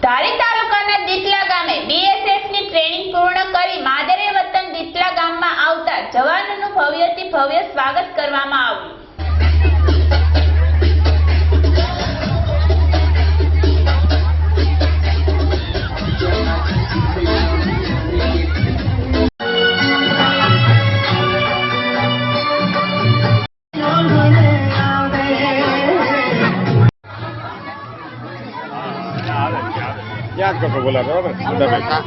ધારી તાલુકાના દીતલા ગામે બીએસએફની ટ્રેનિંગ પૂર્ણ કરી માદરે વતન દીતલા ગામમાં આવતા જવાનોનું ભવ્યથી ભવ્ય સ્વાગત કરવામાં આવ્યું। याद करके बोला था ना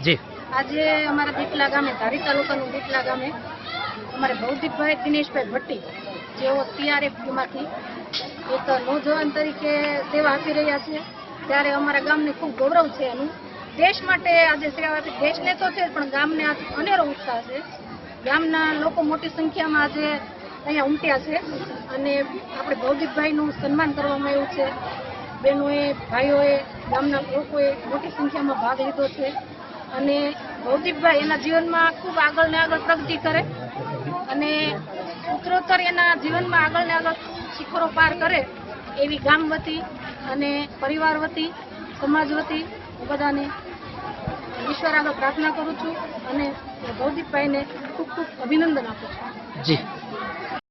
जी आज अमरा दीतला गामे धारी तालुकानु दीतला गामे अमरे भौतिकभाई दिनेशभाई भट्टी जो TRF मांथी एक नौजवान तरीके सेवा आपी रह्या छे त्यारे अमरा गामने खूब गौरव छे। एनुं देश माटे आज सेवा आपी देशने तो छे पण गामने आज अनेरो उत्साह छे। गामना लोको मोटी संख्यामां आज अहींया उमट्या छे अने आपणे भौतिकभाईनुं सन्मान करवामां आव्युं छे। बहनोए भाईओए गामना लोकोए मोटी संख्यामां भाग लीधो छे અને ભૌતિકભાઈ એના જીવનમાં ખૂબ આગળ ને આગળ પ્રગતિ કરે અને ઉત્તરોત્તર એના જીવનમાં આગળ ને આગળ શિખરો પાર કરે એવી ગામ વતી અને પરિવાર વતી સમાજ વતી હું બધાને ઈશ્વર આગળ પ્રાર્થના કરું છું અને ભૌતિકભાઈને ખૂબ ખૂબ અભિનંદન આપું છું। जी।